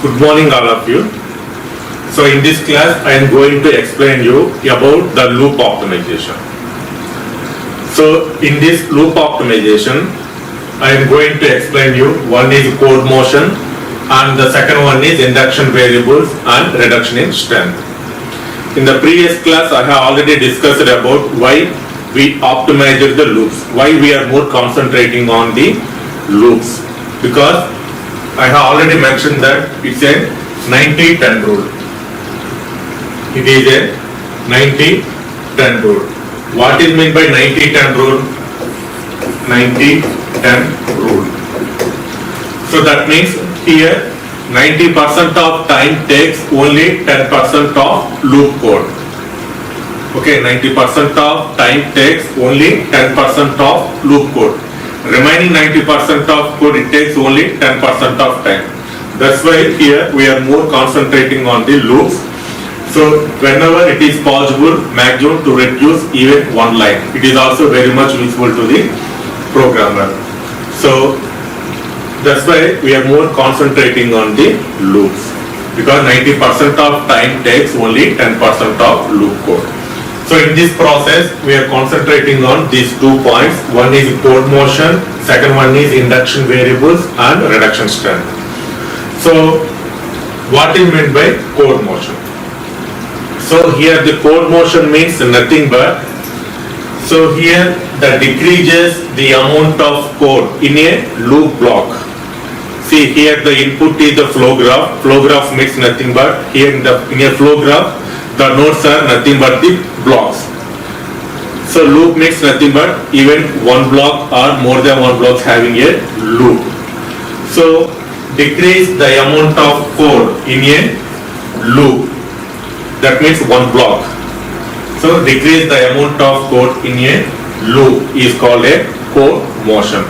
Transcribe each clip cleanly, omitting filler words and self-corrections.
Good morning all of you. So in this class I am going to explain you about the loop optimization. So in this loop optimization I am going to explain you one is code motion and the second one is induction variables and reduction in strength. In the previous class I have already discussed about why we optimized the loops, why we are more concentrating on the loops, because I have already mentioned that it's a 90-10 rule. It is a 90-10 rule. What is meant by 90-10 rule? 90-10 rule. So that means here 90% of time takes only 10% of loop code. Okay, 90% of time takes only 10% of loop code. Remaining 90% of code, it takes only 10% of time. That's why here we are more concentrating on the loops. So whenever it is possible, maximum to reduce even one line. It is also very much useful to the programmer. So that's why we are more concentrating on the loops, because 90% of time takes only 10% of loop code. So in this process, we are concentrating on these 2 points. One is code motion, second one is induction variables and reduction strength. So what is meant by code motion? So here the code motion means nothing but, so here that decreases the amount of code in a loop block. See here the input is the flow graph. Flow graph means nothing but, here in a flow graph, the nodes are nothing but the blocks. So loop means nothing but even one block or more than one blocks having a loop. So decrease the amount of code in a loop. That means one block. So decrease the amount of code in a loop is called a code motion.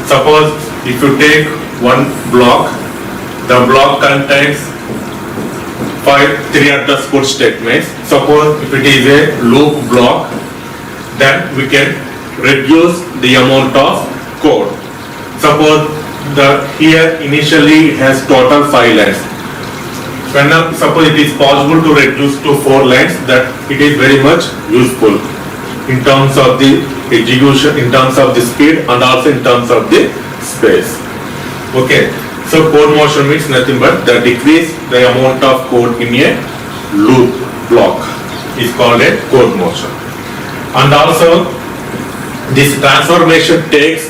Suppose if you take one block, the block contains 3 underscore statements. Suppose if it is a loop block, then we can reduce the amount of code. Suppose here initially it has total 5 lines. Suppose it is possible to reduce to 4 lines, that it is very much useful in terms of the execution, in terms of the speed and also in terms of the space. Okay. So code motion means nothing but the decrease the amount of code in a loop block is called a code motion. And also this transformation takes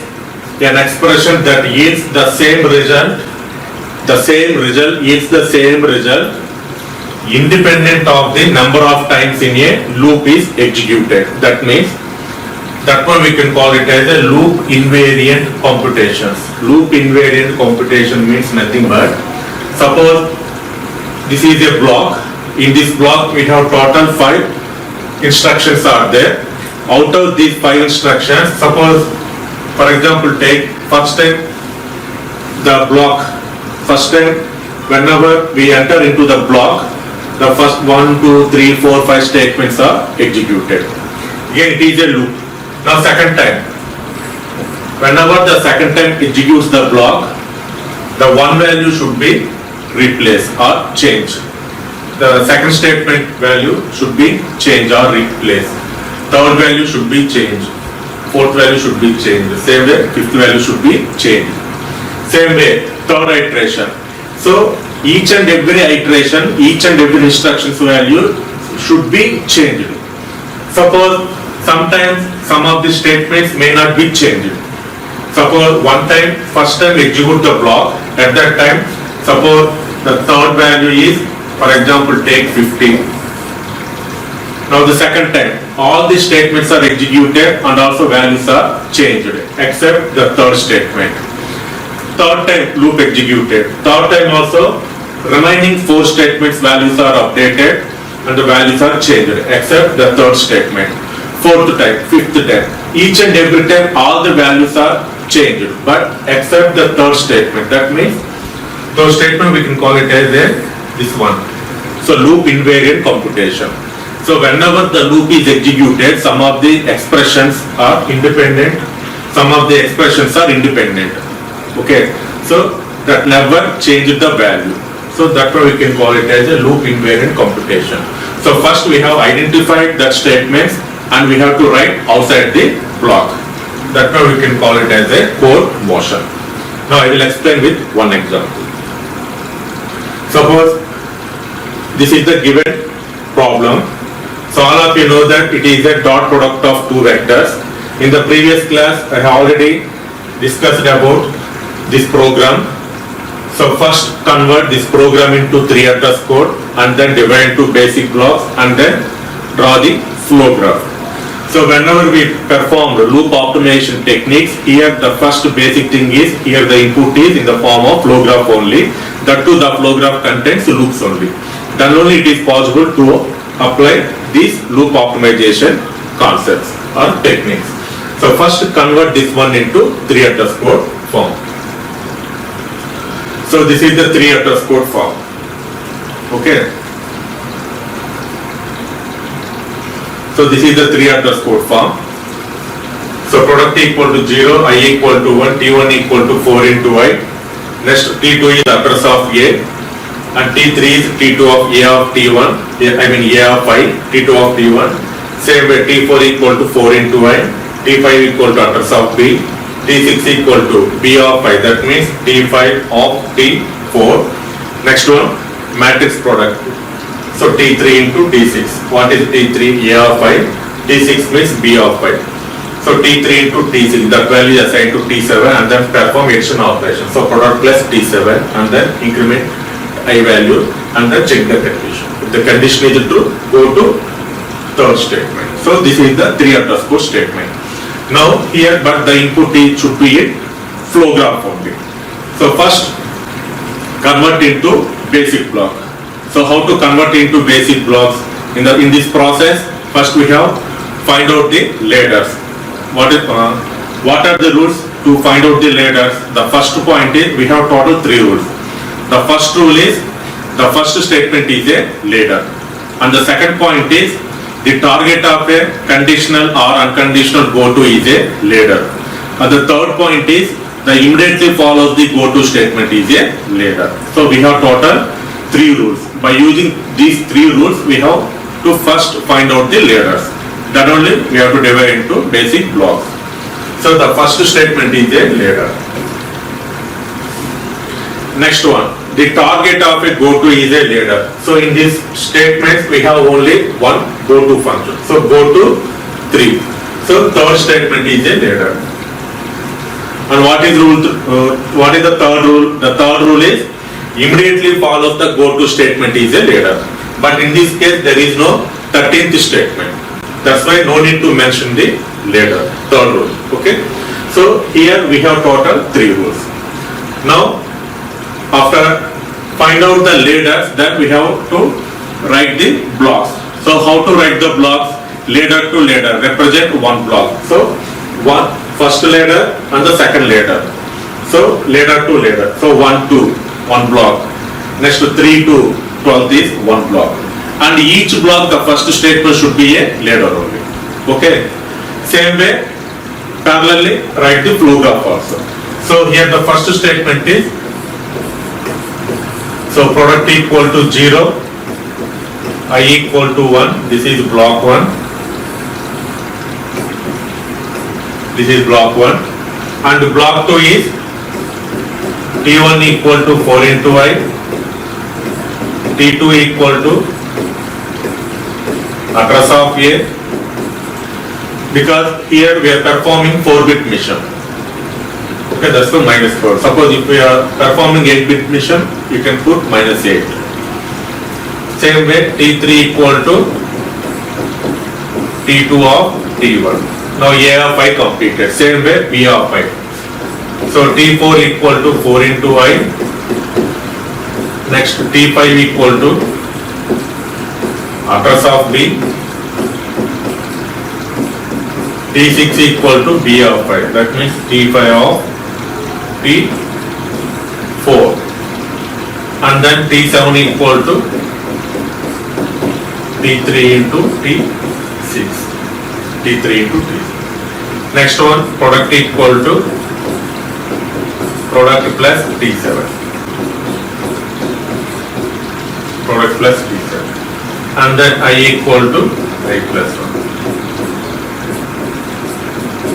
an expression that yields the same result, yields the same result independent of the number of times in a loop is executed. That means that one we can call it as a loop invariant computations. Loop invariant computation means nothing but, suppose this is a block. In this block we have total 5 instructions are there. Out of these 5 instructions, suppose for example take first time the block, first time whenever we enter into the block, the first 1, 2, 3, 4, 5 statements are executed. Again it is a loop. Now second time, whenever the second time executes the block, the one value should be replaced or changed. The second statement value should be changed or replaced. Third value should be changed. Fourth value should be changed. Same way, fifth value should be changed. Same way, third iteration. So each and every iteration, each and every instruction's value should be changed. Suppose sometimes some of the statements may not be changed. Suppose one time, first time execute the block, at that time, suppose the third value is, for example, take 50. Now the second time, all the statements are executed and also values are changed, except the third statement. Third time, loop executed. Third time also, remaining 4 statements values are updated and the values are changed, except the third statement. Fourth time, fifth time, each and every time all the values are changed, but except the third statement. That means third statement we can call it as this one. So loop invariant computation. So whenever the loop is executed, some of the expressions are independent, some of the expressions are independent. Okay, so that never change the value. So that's why we can call it as a loop invariant computation. So first we have identified that statements and we have to write outside the block. That's why we can call it as a code motion. Now I will explain with one example. Suppose this is the given problem. So all of you know that it is a dot product of two vectors. In the previous class I have already discussed about this program. So first convert this program into 3 address code and then divide into basic blocks and then draw the flow graph. So whenever we perform the loop optimization techniques, here the first basic thing is, here the input is in the form of flow graph only. That too the flow graph contains loops only. Then only it is possible to apply these loop optimization concepts or techniques. So first convert this one into 3 address code form. So this is the 3 address code form. Okay. So this is the 3 address code form. So product equal to 0, I equal to 1, T1 equal to 4 into I. Next T2 is address of A and T3 is T2 of A of T1, I mean A of I, T2 of T1. Same way T4 equal to 4 into I, T5 equal to address of B, T6 equal to B of I, that means T5 of T4. Next one, matrix product. So T3 into T6. What is T3? A of I. T6 means B of I. So T3 into T6, that value is assigned to T7 and then perform addition operation. So product plus T7 and then increment I value and then check the condition. If the condition is true, go to third statement. So this is the 3 address code statement. Now here, but the input should be a flow graph only. So first convert into basic block. So how to convert into basic blocks? In this process, first we have find out the ladders. What are the rules to find out the ladders? The first point is we have total 3 rules. The first rule is the first statement is a ladder, and the second point is the target of a conditional or unconditional go-to is a ladder. And the third point is the immediately follows the go-to statement is a ladder. So we have total 3 rules. By using these 3 rules, we have to first find out the ladders. Then only we have to divide into basic blocks. So the first statement is a ladder. Next one, the target of a go-to is a ladder. So in this statement, we have only one go-to function. So go-to 3. So third statement is a ladder. And what is the third rule? The third rule is immediately follows the go-to statement is a ladder. But in this case, there is no 13th statement. That's why no need to mention the ladder, third rule. Okay. So here we have total 3 rules. Now, after find out the ladders, then we have to write the blocks. So how to write the blocks? Ladder to ladder represent one block. So one first ladder and the second ladder. So ladder to ladder. So 1 to 1 block. Next 3 to 12 is 1 block. And each block the first statement should be a ladder only. Okay. Same way parallelly write the flow graph also. So here the first statement is, so product equal to 0, I equal to 1, this is block 1, this is block 1, and block 2 is T1 equal to 4 into I, T2 equal to address of A, because here we are performing 4-bit mission. Okay, that's the -4. Suppose if we are performing 8-bit mission, you can put -8. Same way T3 equal to T2 of T1. Now A of I completed. Same way B of I. So T4 equal to 4 into I. Next T5 equal to address of B. T6 equal to B of I. That means T5 of T4. And then T7 equal to T3 into T6. T3 into T6. Next one, product equal to product plus T7. product plus T7, and then I equal to I plus 1.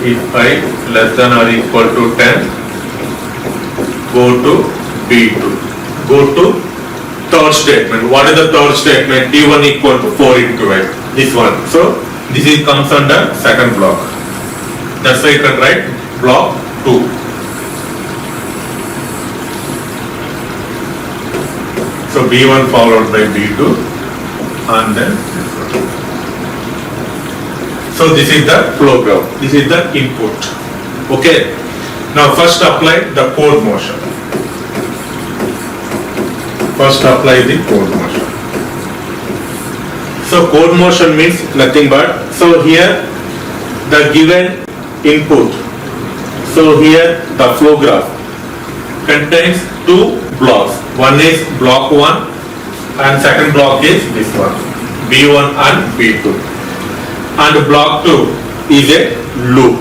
If I less than or equal to 10, go to B2. Go to third statement. What is the third statement? T1 equal to 4 into I. This one. So this is comes under second block. That's why you can write block 2. So B1 followed by B2 and then this one. So this is the flow graph. This is the input. Okay. Now first apply the code motion. First apply the code motion. So code motion means nothing but, so here the given input. So here the flow graph contains two blocks. One is block 1 and second block is this one, B1 and B2. And block 2 is a loop.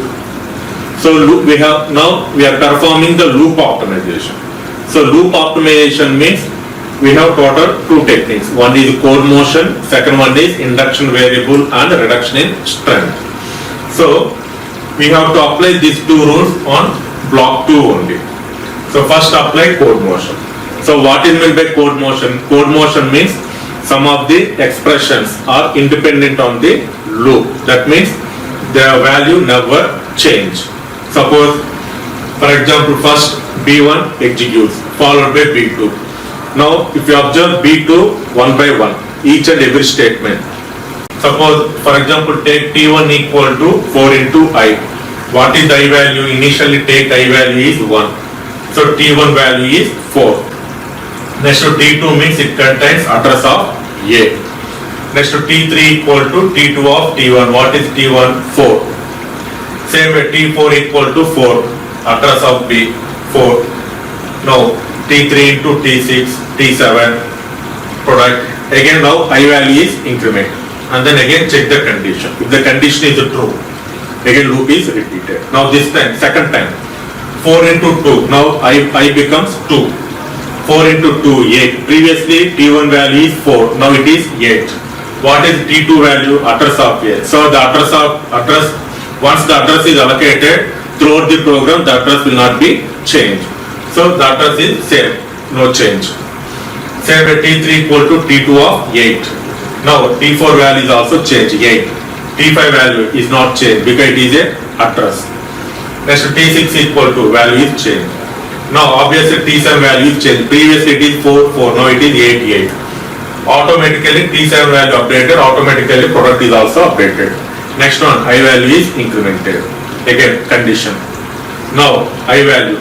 So loop we are performing the loop optimization. So loop optimization means we have total two techniques. One is code motion, second one is induction variable and reduction in strength. So we have to apply these two rules on block 2 only. So first apply code motion. So what is meant by code motion? Code motion means some of the expressions are independent on the loop. That means their value never change. Suppose, for example, first B1 executes, followed by B2. Now, if you observe B2 one by one, each and every statement. Suppose, for example, take T1 equal to 4 into I. What is the I value? Initially take I value is 1. So T1 value is 4. Next to T2 means it contains address of A. Next to T3 equal to T2 of T1. What is T1? 4. Same way T4 equal to 4. Address of B, 4. Now T3 into T6, T7 product. Again now I value is increment. And then again check the condition. If the condition is true, again loop is repeated. Now this time, second time, 4 into 2. Now I becomes 2. 4 into 2, 8. Previously T1 value is 4. Now it is 8. What is T2 value? Address of A. So the address, once the address is allocated throughout the program, the address will not be changed. So the address is same, no change. Same way T3 equal to T2 of 8. Now T4 value is also changed, 8. T5 value is not changed because it is a address. Next T6 equal to value is changed. Now obviously T7 value is changed. Previously it is 4, 4. Now it is 8, 8. Automatically T7 value updated. Automatically product is also updated. Next one, I value is incremented. Again condition. Now I value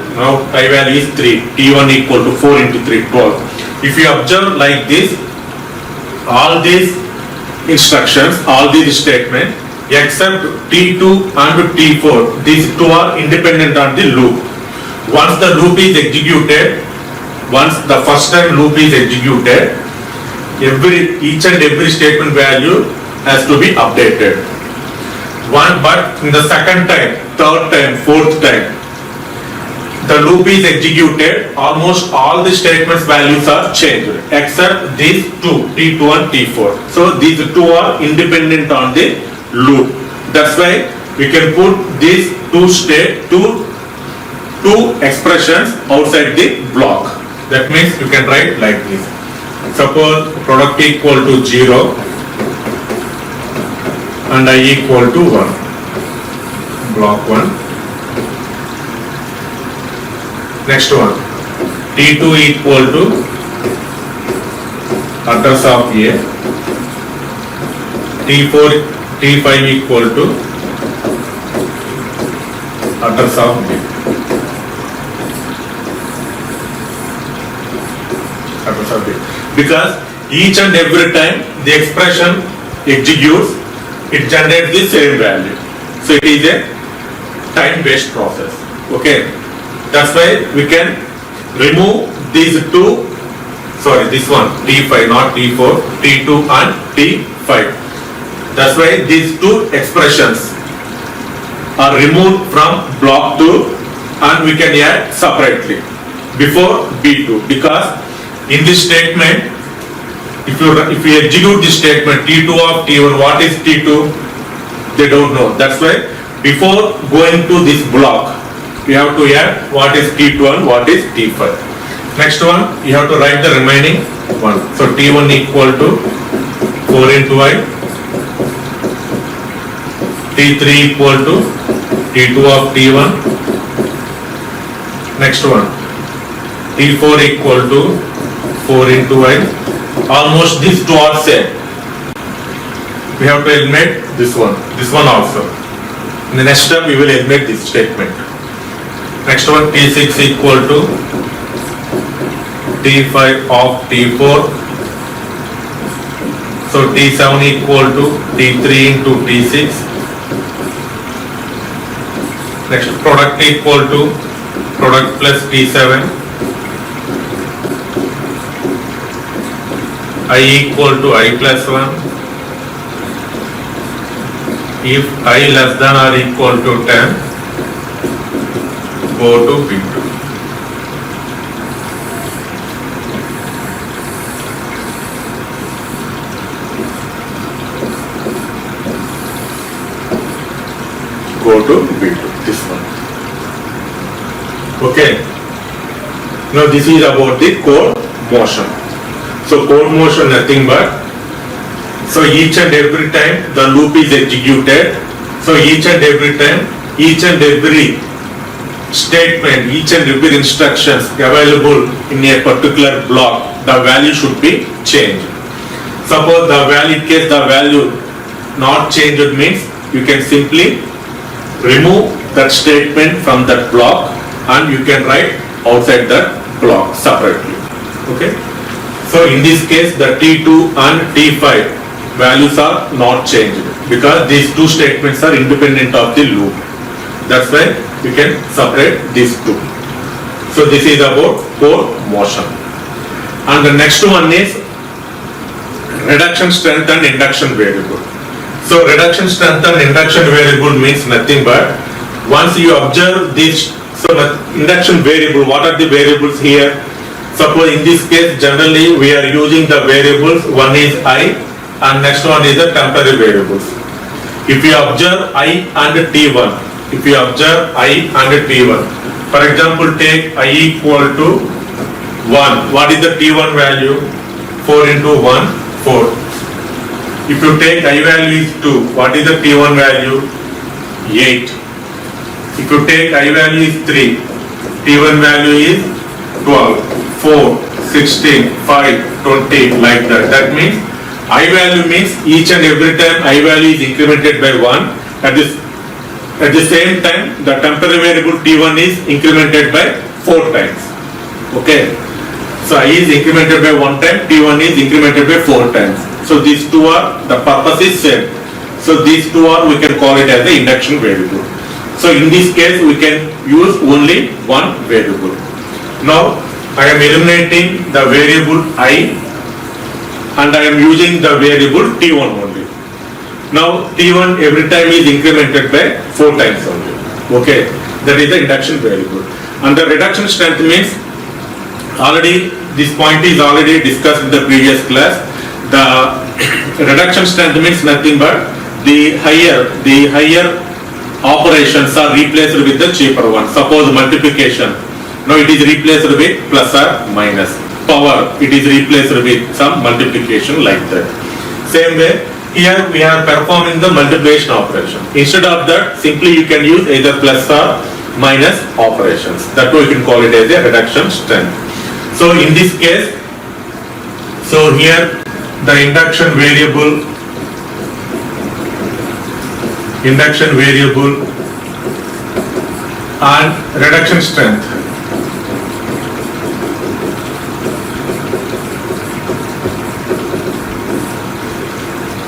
is 3. T1 equal to 4 into 3, 12. If you observe like this, all these instructions, all these statements except T2 and T4, these two are independent on the loop. Once the loop is executed, once the first time loop is executed, each and every statement value has to be updated. But in the second time, third time, fourth time, the loop is executed, almost all the statements values are changed except these two, T2 and T4. So these two are independent on the loop. That's why we can put these two expressions outside the block. That means you can write like this. Suppose product equal to 0 and I equal to 1. Block 1. Next one, T2 equal to address of A, T5 equal to address of B. Address of B. Because each and every time the expression executes, it generates the same value. So it is a time-based process. Okay. That's why we can remove these two, this one, T5, not T4, T2 and T5. That's why these two expressions are removed from block 2 and we can add separately before B2, because in this statement if you execute this statement T2 of T1, what is T2? They don't know. That's why before going to this block, we have to add what is T2 and what is T5. Next one, you have to write the remaining one. So T1 equal to 4 into I, T3 equal to T2 of T1. Next one, T4 equal to 4 into I. Almost these two are same. We have to eliminate this one also. In the next step, we will eliminate this statement. Next one, T6 equal to T5 of T4. So T7 equal to T3 into T6. Next, product equal to product plus T7. I equal to I plus 1. If I less than or equal to 10, go to B2. Go to B2, this one. Okay. Now this is about the code motion. So code motion nothing but, so each and every time the loop is executed, so each and every time, each and every statement, each and every instructions available in a particular block, the value should be changed. Suppose the value, in case the value not changed means you can simply remove that statement from that block and you can write outside that block separately. Okay. So in this case the T2 and T5 values are not changed because these two statements are independent of the loop. That's why we can separate these two. So this is about code motion. And the next one is reduction strength and induction variable. So reduction strength and induction variable means nothing but once you observe this, so the induction variable, what are the variables here? Suppose in this case generally we are using the variables, one is I and next one is the temporary variables. If you observe I and T1, if you observe I and T1, for example take I equal to 1, what is the T1 value? 4 into 1, 4. If you take I value is 2, what is the T1 value? 8. If you take I value is 3, T1 value is 12, 4, 16, 5, 20, like that. That means I value means each and every time I value is incremented by 1. At the same time, the temporary variable T1 is incremented by 4 times. Okay. So I is incremented by 1 time, T1 is incremented by 4 times. So these two are, the purpose is same. So these two are, we can call it as the induction variable. So in this case, we can use only one variable. Now, I am eliminating the variable I and I am using the variable T1 only. Now T1 every time is incremented by 4 times only. Okay, that is the induction variable. And the reduction strength means, already this point is already discussed in the previous class. The reduction strength means nothing but the higher operations are replaced with the cheaper one. Suppose multiplication. Now it is replaced with plus or minus. Power, it is replaced with some multiplication like that. Same way, here we are performing the multiplication operation. Instead of that, simply you can use either plus or minus operations. That way you can call it as a reduction strength. So in this case, so here the induction variable and reduction strength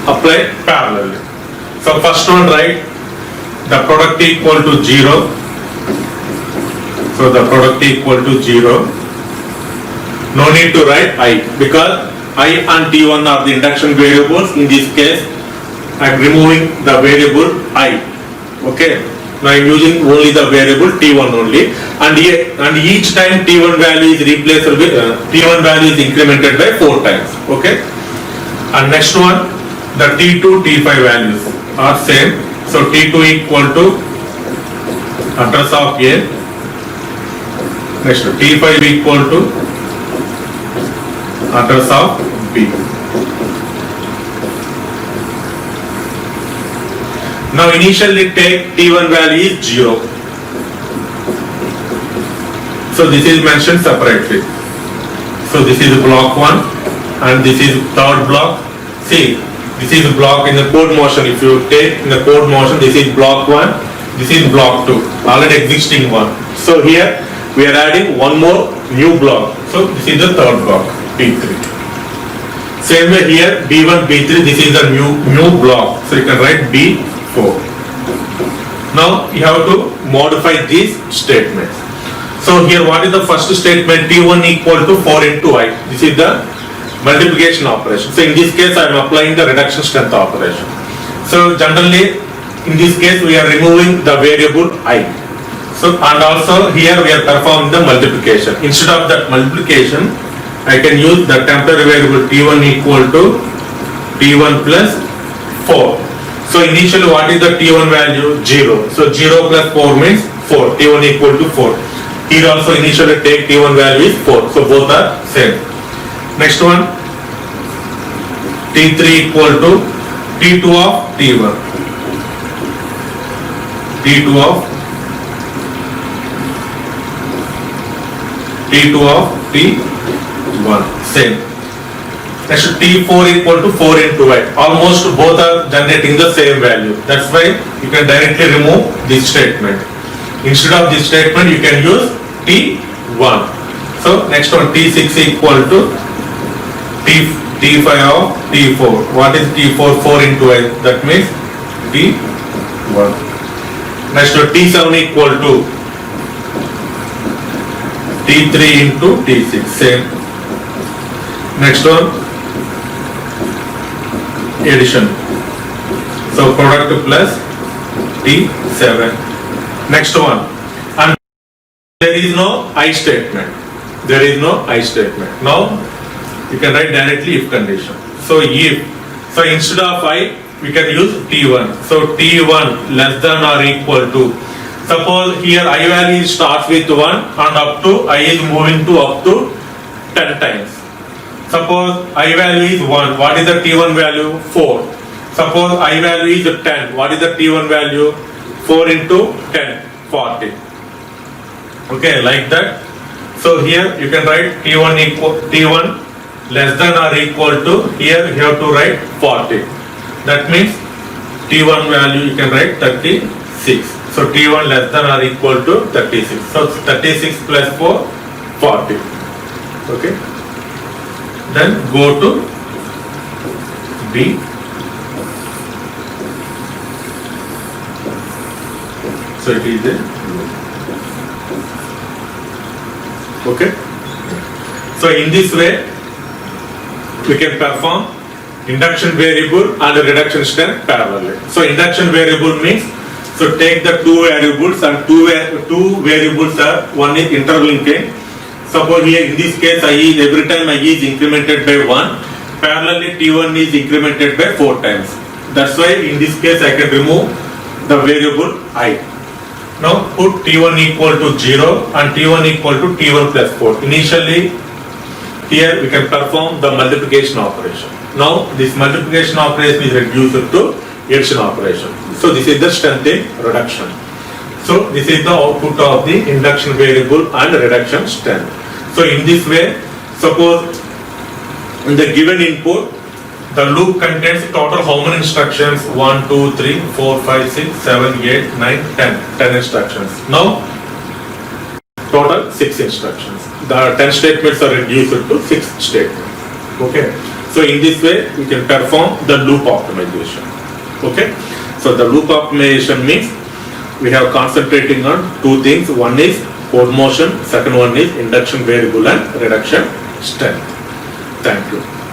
apply parallelly. So first one, write the product equal to 0. So the product equal to 0. No need to write I because I and T1 are the induction variables. In this case, I am removing the variable I. Okay. Now I am using only the variable T1 only, and each time T1 value is replaced with T1 value is incremented by 4 times. Okay. And next one, the T2, T5 values are same. So T2 equal to address of A. Next T5 equal to address of B. Now initially take T1 value is 0. So this is mentioned separately. So this is block 1 and this is third block. See, this is block in the code motion. If you take in the code motion, this is block 1, this is block 2, already existing one. So here we are adding one more new block. So this is the third block, B3. Same way here, B1, B3, this is the new block. So you can write B4. Now you have to modify these statements. So here what is the first statement? T1 equal to 4 into I. This is the multiplication operation. So in this case I am applying the reduction strength operation. So generally in this case we are removing the variable I. So and also here we are performing the multiplication. Instead of that multiplication I can use the temporary variable T1 equal to T1 plus 4. So initially what is the T1 value? 0. So 0 plus 4 means 4. T1 equal to 4. Here also initially take T1 value is 4. So both are same. Next one, T3 equal to T2 of T1. T2 of T1. Same. Next T4 equal to 4 into I. Almost both are generating the same value. That's why you can directly remove this statement. Instead of this statement you can use T1. So next one, T6 equal to T5 of T4. What is T4? 4 into I. That means T1. Next one, T7 equal to T3 into T6. Same. Next one, addition. So product plus T7. Next one, and there is no I statement. There is no I statement. Now you can write directly if condition. So if, so instead of I we can use T1. So T1 less than or equal to, suppose here I value starts with 1 and up to I is moving to up to 10 times. Suppose I value is 1, what is the T1 value? 4. Suppose I value is 10, what is the T1 value? 4 into 10, 40. Okay, like that. So here you can write T1 equal T1 less than or equal to, here you have to write 40. That means T1 value you can write 36. So T1 less than or equal to 36. So 36 plus 4, 40. Okay. Then go to B. So it is a okay. So in this way we can perform induction variable and reduction strength parallelly. So induction variable means, so take the two variables and two variables are, one is interlinking. Suppose here in this case I is, every time I is incremented by 1, parallelly T1 is incremented by 4 times. That's why in this case I can remove the variable I. Now put T1 equal to 0 and T1 equal to T1 plus 4. Initially here we can perform the multiplication operation. Now this multiplication operation is reduced to addition operation. So this is the strength in reduction. So this is the output of the induction variable and reduction strength. So in this way, suppose in the given input, the loop contains total how many instructions? 1, 2, 3, 4, 5, 6, 7, 8, 9, 10. 10 instructions. Now, total 6 instructions. The 10 statements are reduced to 6 statements. Okay. So in this way, we can perform the loop optimization. Okay. So the loop optimization means we have concentrating on two things. One is code motion. Second one is induction variable and reduction strength. Thank you.